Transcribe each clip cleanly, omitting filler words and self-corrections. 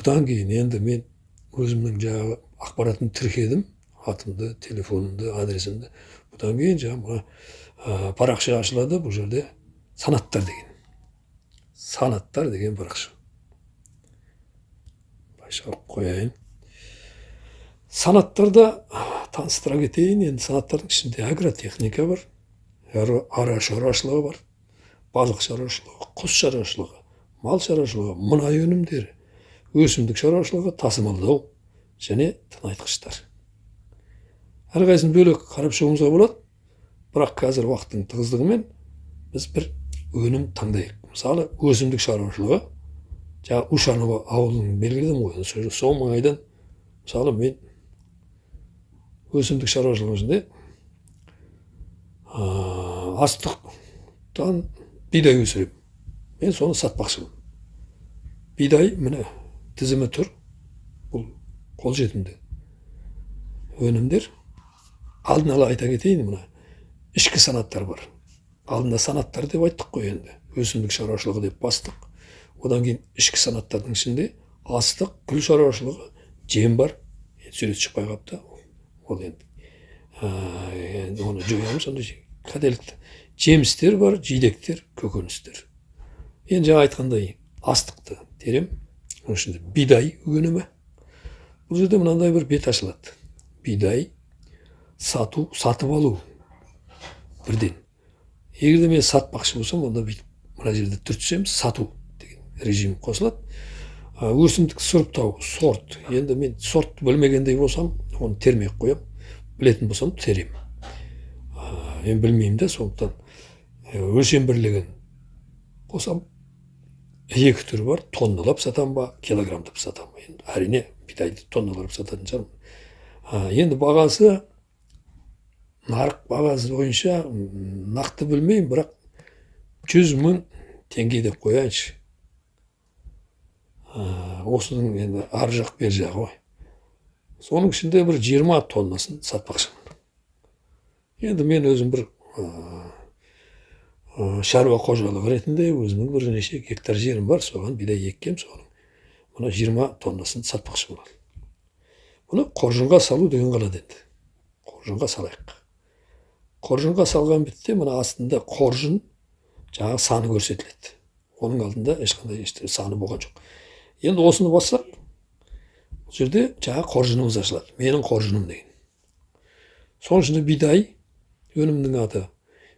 Бұдан кейін енді мен өзімнің жаңағы ақпаратын тіркедім, атымды, телефонымды, адресімді. Бұдан кейін жаңағы парақша ашылады, бұл жерде санаттар деген парақша. Байшалып қояйын. Санаттарда таныстыра кетейін. Енді санаттардың ішінде агротехника бар, ара шаруашылығы бар, балық шаруашылығы, құс шаруашылығы, мал шаруашылығы, мұнай өнімдері, өсімдік шаруашылығы, тасымалдау және тыңайтқыштар. Әрқайсысын бөлек қарап шығуымызға болады, бірақ қазір уақыттың тығыздығымен біз бір өнім таңдайық. Мысалы, өсімдік шаруашылығы, жаңағы Ушанова ауылын белгіледім ғой. Сол маңайдан, мысалы, мен өсімдік шаруашылығы ішінде астықтан бидай өсіремін. Мен соны сатпақшымын. Бидай міне тізімі тұр. Бұл қолжетімді өнімдер. Алдын ала айта кетейін, мына ішкі санаттар бар. Алдында санаттар деп айттық қой енді. Өсімдік шаруашылығы деп бастық. Одан кейін ішкі санаттардың ішінде астық, гүл шаруашылығы, жем бар. Сурет шықпай қапты. Ол енді оны жоямыз, сондай қателікті. Жемістер бар, жидектер, көкөністер. Енді жаңа айтқандай астықты терем. Оның ішінде бидай өнімі. Бұл жерде мынандай бір бет ашылады. Бидай, сату, сатып алу. Бірден. Егерде мен сатпақшы болсам, онда мына жерде түртсем, сату деген режим қосылады. Өсімдік сұрыптау, сорт. Енді мен сорт білмегендей болсам, оны термей қоям. Білетін болсам, терем. Мен білмеймін де, сондықтан өлшем бірлігін қосам. Екі түрі бар, тонналап сатам ба, килограммдап сатам ба. Әрине, бидайды тонналап сататын шығармын. Енді бағасы, нарық бағасы бойынша нақты білмеймін, бірақ 100 мың теңге деп қояйыншы. Осының енді ар жақ бер жағы ғой. Соның ішінде бір 20 тоннасын сатпақшымын. Енді мен өзім бір шаруа қожалық ретінде өзімнің бірнеше гектар жерім бар, соған бидай еккем, соның мұны 20 тоннасын сатпақшы болады. Бұны қоржынға салу деген қалады енді. Қоржынға салайық. Қоржынға салған бетте мұны астында қоржын жаңағы саны көрсетіледі. Оның алдында ешқандай саны болған жоқ. Енді осыны бассақ, бұл жерде жаңағы қоржынымыз ашылады. Менің қоржыным деген. Соның ішінде бидай өнімнің аты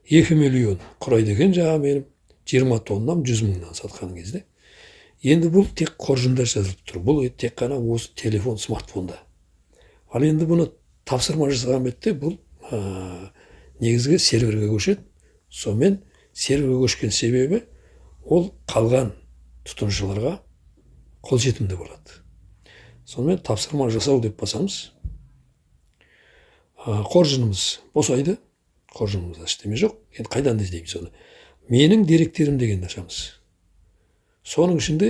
2 миллион құрайды екен, жаңа менің 20 тоннам 100 мыңнан сатқан кезде. Енді бұл тек қоржында жазылып тұр. Бұл тек қана осы телефон, смартфонда. Ал енді бұны тапсырма жасаған бетте бұл негізгі серверге көшеді. Сонымен серверге көшкен себебі ол қалған тұтынушыларға қолжетімді болады. Сонымен тапсырма жасау деп басамыз. Қоржынымыз босайды. Қоржынымызда ештеме жоқ. Енді қайдан іздейміз соны? Менің деректерім деген ашамыз. Соның ішінде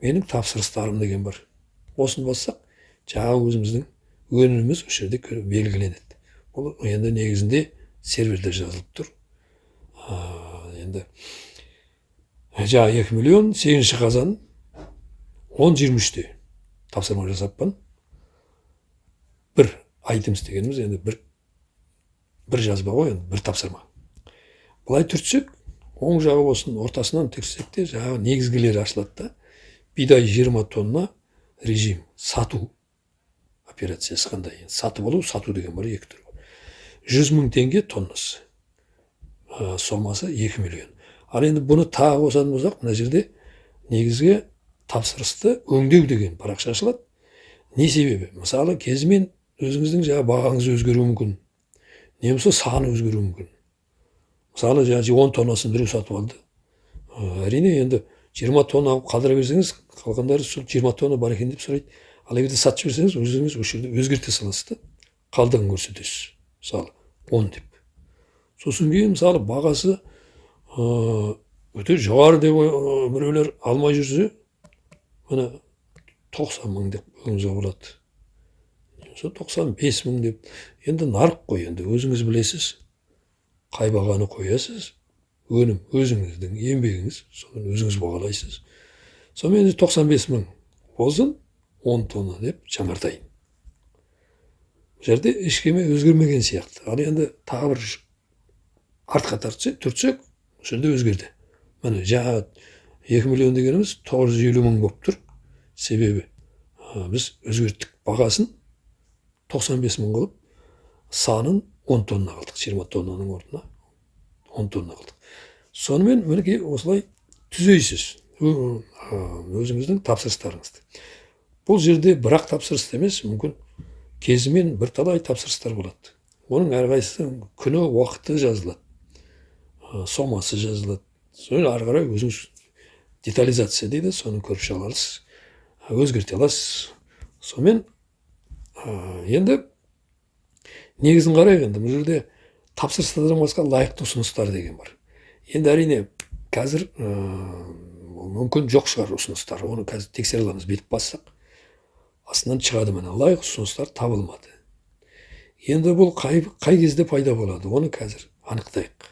менің тапсырыстарым деген бар. Осыны бассақ, жаңағы өзіміздің өніміміз осы жерде белгіленеді. Бұл енді негізінде серверде жазылып тұр. Енді жаңа 2 миллион 8 қазан 10-23-те тапсырма жасаппын. Бір айтымыз дегеніміз енді бір жазба ғой, енді бір тапсырма. Бұлай түртсек, оң жағы болсын, ортасынан түртсек те жаңағы негізгілері ашылады да. Бидай 20 тонна режим, сату операциясы қандай. Сатып алу, сату деген бар, екі түрі бар. 100 мың теңге тоннасы. Сомасы 2 миллион. Ал енді бұны тағы қосатын болсақ, мына жерде негізгі тапсырысты өңдеу деген парақша ашылады. Не себебі? Мысалы, кезімен өзіңіздің жаңа бағаңыз өзгеруі мүмкін. Немесе саны өзгеруі мүмкін. Мысалы, 10 тоннасын біреу сатып алды. Әрине, енді 20 тонна қалдыра берсеңіз, қалғандары сол 20 тонна бар екен деп сұрайды. Ал егерде сатып жіберсеңіз, өзіңіз осы жерде өзгерте саласыз да, қалдығын көрсетесіз. Мысалы, 10 деп. Сосын кейін, мысалы, бағасы өте жоғары деп біреулер алмай жүрсе, мына 90 мың деп өзіңізге болады. 95 мың деп. Енді нарық қой, енді өзіңіз білесіз. Қай бағаны қоясыз, өнім өзіңіздің еңбегіңіз, соны өзіңіз бағалайсыз. Сонымен 95 мың Бозын 10 тонна деп жаңартайын. Бұл жерде ешкеме өзгермеген сияқты. Ал енді тағы бір артқа түртсек, бұл жерде өзгерді. Міне жаңа 2 миллион дегеніміз 950 мың болып тұр. Себебі біз өзгерттік, бағасын 95 мың қылып, санын 10 тонна қылдық. 20 тоннаның орнына 10 тонна қылдық. Сонымен мінекей осылай түзейсіз өзіңіздің тапсырыстарыңызды. Бұл жерде бірақ тапсырыс емес, мүмкін кезімен бірталай тапсырыстар болады. Оның әрқайсысы күні уақыты жазылады, сомасы жазылады. Соны ары қарай өзіңіз детализация дейді, соны көріп шыға аласыз, өзгерте аласыз. Сонымен енді негізін қарайық, енді бұл жерде тапсырыстардан басқа лайықты ұсыныстар деген бар. Енді әрине қазір мүмкін жоқ шығар ұсыныстар. Оны қазір тексере аламыз, бетіп бассақ. Астынан шығады, міне лайық ұсыныстар табылмады. Енді бұл қай кезде пайда болады, оны қазір анықтайық.